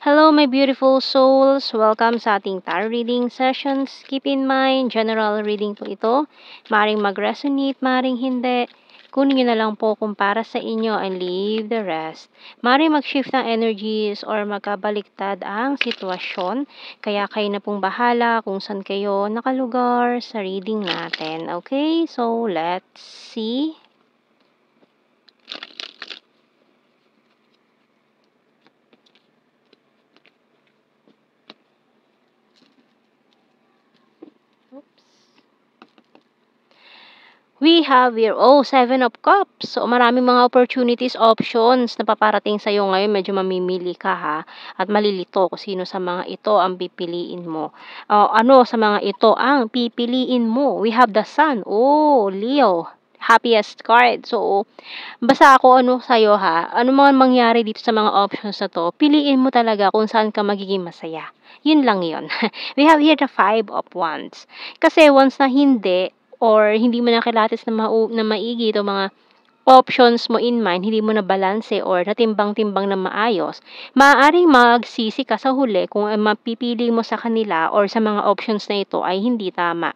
Hello, my beautiful souls! Welcome sa ating tarot reading sessions. Keep in mind, general reading po ito. Maring mag-resonate, maring hindi. Kunin nyo na lang po kung para sa inyo and leave the rest. Maring mag-shift ng energies or magkabaliktad ang sitwasyon. Kaya kayo na pong bahala kung saan kayo nakalugar sa reading natin. Okay? So, let's see. We have here, Seven of Cups. So, maraming mga opportunities, options na paparating sa'yo ngayon. Medyo mamimili ka ha. At malilito kung sino sa mga ito ang pipiliin mo. Ano sa mga ito ang pipiliin mo? We have the Sun. Leo. Happiest card. So, basta ako sa'yo ha. Ano mga mangyari dito sa mga options na to, piliin mo talaga kung saan ka magiging masaya. Yun lang yun. We have here the Five of Wands. Kasi once na hindi, or hindi mo nakilatis na maigi itong mga options mo in mind, hindi mo na balanse or natimbang-timbang na maayos, maaaring magsisi ka sa huli kung ang mapipili mo sa kanila or sa mga options na ito ay hindi tama.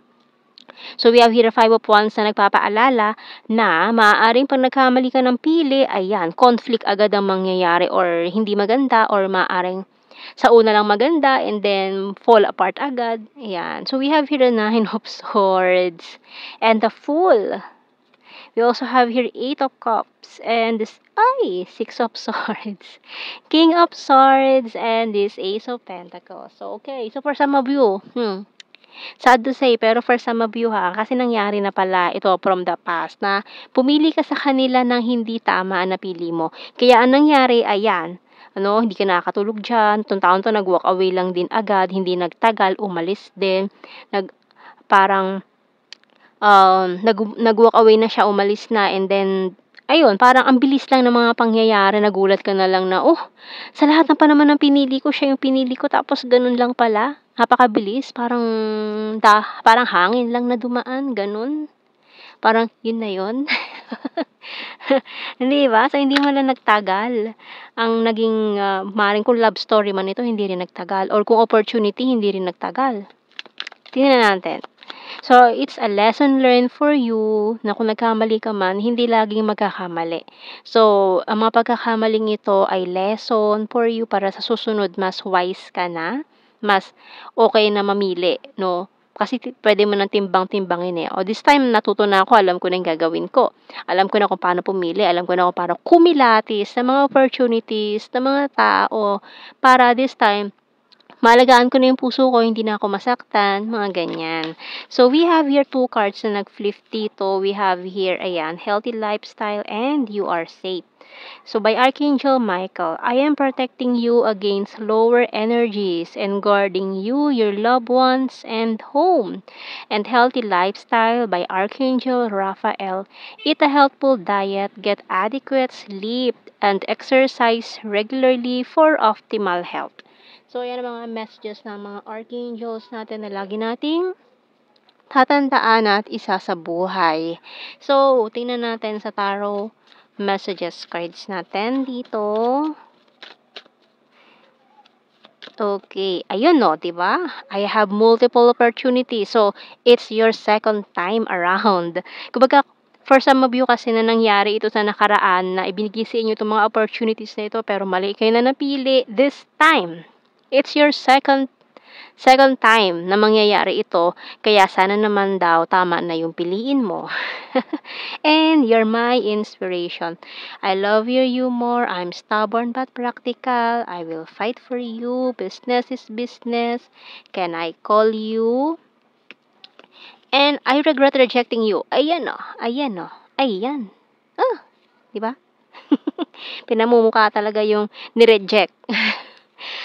So, we have here Five of Wands na nagpapaalala na maaaring pag nagkamali ka ng pili, ayan, conflict agad ang mangyayari or hindi maganda or maaaring sa una lang maganda and then fall apart agad. Ayan. So, we have here the Nine of Swords and the Fool. We also have here Eight of Cups and this, Six of Swords. King of Swords and this Ace of Pentacles. So, okay. So, for some of you, sad to say, pero for some of you ha, kasi nangyari na pala ito from the past na pumili ka sa kanila ng hindi tama ang napili mo. Kaya ang nangyari, ayan, hindi ka nakakatulog dyan, itong taon to nag-walk away lang din agad, hindi nagtagal, umalis din, parang nag-walk away na siya, umalis na, and then, ayun, parang ang bilis lang ng mga pangyayari, nagulat ka na lang na, sa lahat na pa naman ng pinili ko, siya yung pinili ko, tapos ganun lang pala, napakabilis, parang hangin lang na dumaan, ganun. Parang yun na yun. Hindi ba? So, hindi mo lang nagtagal. Ang naging, maaaring kung love story man ito, hindi rin nagtagal. Or kung opportunity, hindi rin nagtagal. Tingnan natin. So, it's a lesson learned for you na kung nagkamali ka man, hindi laging magkakamali. So, ang mga pagkakamaling ito ay lesson for you para sa susunod, mas wise ka na, mas okay na mamili, no? Kasi pwede mo nang timbang-timbangin eh. This time natuto na ako, alam ko na yung gagawin ko. Alam ko na kung paano pumili, alam ko na kung paano kumilatis sa mga opportunities, ng mga tao, para this time, maalagaan ko na yung puso ko, hindi na ako masaktan, mga ganyan. So, we have here two cards na nag-flip dito. We have here, ayan, healthy lifestyle and you are safe. So, by Archangel Michael, I am protecting you against lower energies and guarding you, your loved ones, and home. And healthy lifestyle by Archangel Raphael. Eat a healthful diet, get adequate sleep, and exercise regularly for optimal health. So, yan ang mga messages ng mga archangels natin na lagi nating tatandaan at isa sa buhay. So, tingnan natin sa tarot messages cards natin dito. Okay, ayun no, 'di ba? I have multiple opportunities. So, it's your second time around. Kumbaga, for some of you kasi na nangyari ito sa nakaraan na ibinigay sa inyo itong mga opportunities na ito pero mali kayo na napili this time. It's your second time na mangyayari ito, kaya sana naman daw tama na yung piliin mo. And you're my inspiration. I love your humor. I'm stubborn but practical. I will fight for you. Business is business. Can I call you? And I regret rejecting you. Ayan o. Ayan o. Ayan. Diba? Pinamumukha talaga yung ni-reject.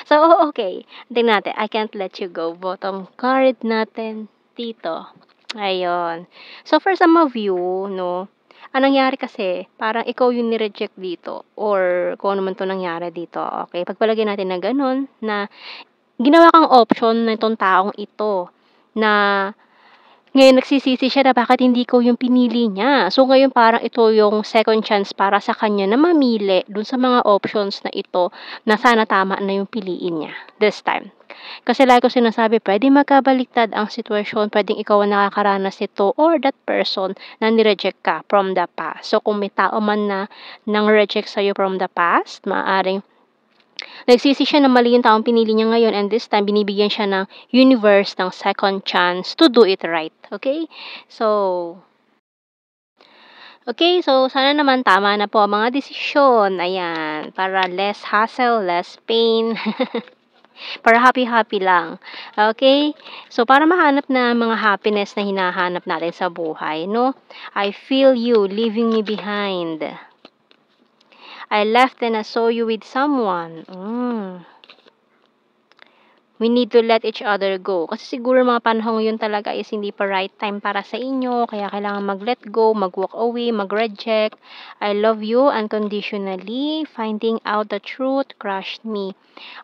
So, okay. Tingnan natin. I can't let you go. Bottom card natin dito. Ayun. So, for some of you, no, ang nangyari kasi, parang ikaw yung ni-reject dito. Or kung ano man to nangyari dito. Okay? Pagpalagay natin na ganun, na ginawa kang option na itong taong ito, na Ngayon nagsisisi siya na bakit hindi ko yung pinili niya. So, ngayon parang ito yung second chance para sa kanya na mamili dun sa mga options na ito na sana tama na yung piliin niya this time. Kasi lagi ko sinasabi, puwedeng magkabaliktad ang sitwasyon, puwedeng ikaw ang nakakaranas nito or that person na ni-reject ka from the past. So, kung may tao man na nang-reject sa'yo from the past, maaaring nagsisi siya na mali yung taong pinili niya ngayon and this time binibigyan siya ng universe ng second chance to do it right, okay? So sana naman tama na po ang mga desisyon, ayan, para less hassle, less pain, para happy-happy lang, okay? So para mahanap na mga happiness na hinahanap natin sa buhay, no? I feel you leaving me behind. I left and I saw you with someone. We need to let each other go. Kasi siguro mga panahon yun talaga is hindi pa right time para sa inyo, kaya kailangan mag-let go, mag-walk away, mag-reject. I love you unconditionally. Finding out the truth crushed me.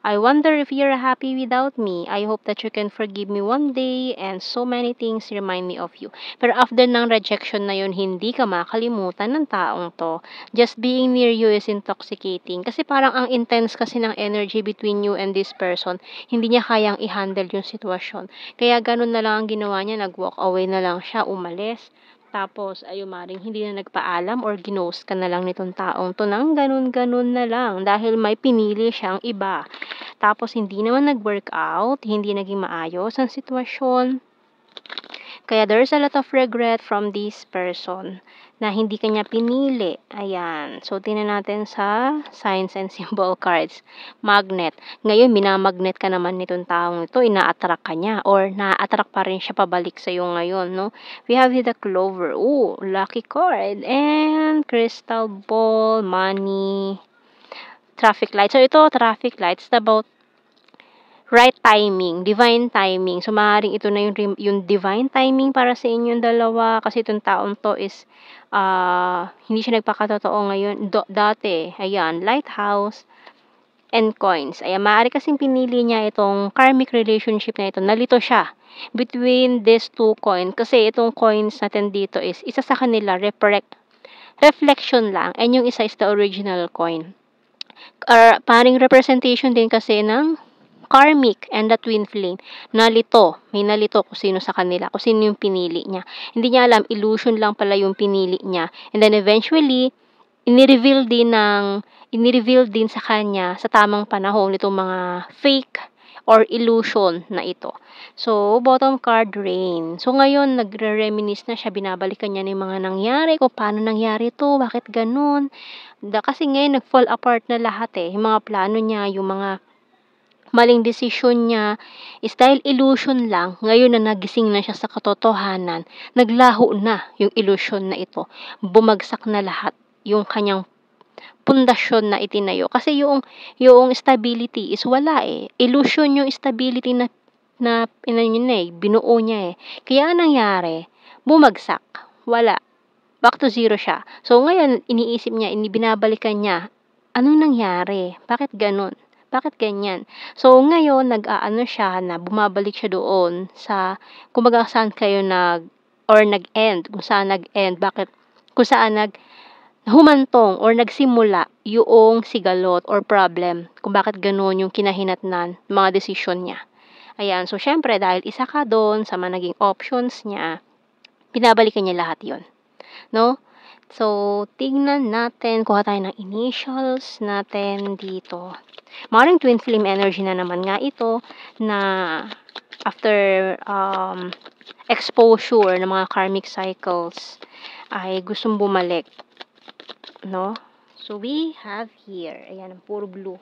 I wonder if you're happy without me. I hope that you can forgive me one day and so many things remind me of you. Pero after ng rejection na yun, hindi ka makalimutan ng taong to. Just being near you is intoxicating. Kasi parang ang intense kasi ng energy between you and this person. Hindi niya kayang i-handle yung sitwasyon. Kaya ganun na lang ang ginawa niya, nag-walk away na lang siya, umalis. Tapos, maring hindi na nagpaalam or ginost ka na lang nitong taong to nang ganun-ganun na lang dahil may pinili siyang iba. Tapos, hindi naman nag-work out, hindi naging maayos ang sitwasyon. Kaya there's a lot of regret from this person na hindi kanya pinili. Ayan. So, tingnan natin sa signs and symbol cards. Magnet. Ngayon, minamagnet ka naman nitong taong ito. Ina-attract ka niya or na-attract pa rin siya pabalik sa'yo ngayon, no? We have the clover. Ooh, lucky card. And crystal ball, money, traffic light. So, ito, traffic lights. It's about right timing, divine timing. So, maaaring ito na yung divine timing para sa inyong dalawa kasi itong taong to is hindi siya nagpakatotoo ngayon. Dati, ayan, lighthouse and coins. Ayan, maaari kasing pinili niya itong karmic relationship na ito. Nalito siya between these two coins kasi itong coins natin dito is isa sa kanila reflection lang and yung isa is the original coin. Paring representation din kasi ng karmic and the twin flame. May nalito kung sino sa kanila, kung sino yung pinili niya. Hindi niya alam, illusion lang pala yung pinili niya. And then eventually, inireveal din sa kanya sa tamang panahon itong mga fake or illusion na ito. So, bottom card, rain. So, ngayon, nagre-reminisce na siya, binabalikan niya na yung mga nangyari, kung paano nangyari to, bakit ganun. Kasi ngayon, nag-fall apart na lahat yung mga plano niya, yung mga maling desisyon niya is dahil illusion lang, ngayon na nagising na siya sa katotohanan, naglaho na yung illusion na ito. Bumagsak na lahat yung kanyang pundasyon na itinayo. Kasi yung stability is wala Illusion yung stability na binuo niya Kaya nangyari, bumagsak. Wala. Back to zero siya. So, ngayon, iniisip niya, binabalikan niya, ano nangyari? Bakit ganun? Bakit ganyan? So, ngayon, nag-aano siya na bumabalik siya doon sa, kumbaga saan kayo nag-end, kung saan nag-end, kung saan humantong or nagsimula yung sigalot or problem, kung bakit gano'n yung kinahinatnan, mga desisyon niya. Ayan, so syempre, dahil isa ka doon sa mga naging options niya, binabalikan niya lahat yon, no? So, tingnan natin, kuha tayo ng initials natin dito. Maaaring twin flame energy na naman nga ito na after exposure ng mga karmic cycles ay gustong bumalik, no? So, we have here, ayan, puro blue.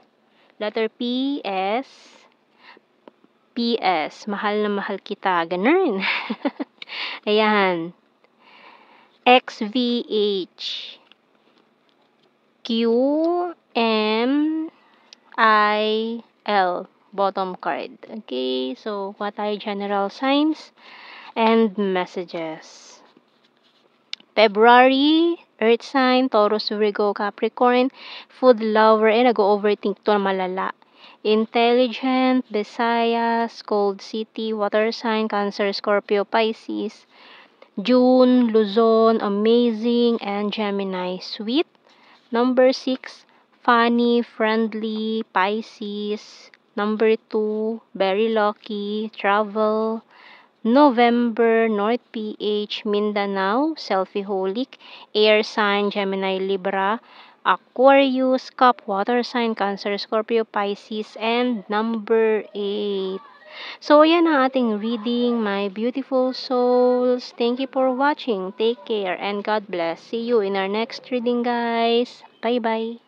Letter P, S, PS, mahal na mahal kita, ganun. Ayan. XVH, QMIL, bottom card. Okay, so kuha tayo general signs and messages. February, Earth sign, Taurus, Virgo, Capricorn, food lover, nag-overthink to malala. Intelligent, Visayas, Cold City, Water Sign, Cancer, Scorpio, Pisces. June, Luzon, Amazing, and Gemini, Sweet. Number 6, Funny, Friendly, Pisces. Number 2, Very Lucky, Travel. November, North PH, Mindanao, Selfieholic, Air Sign, Gemini, Libra, Aquarius, Cup, Water Sign, Cancer, Scorpio, Pisces, and number 8. So, ayan ang ating reading, my beautiful souls. Thank you for watching. Take care and God bless. See you in our next reading, guys. Bye-bye.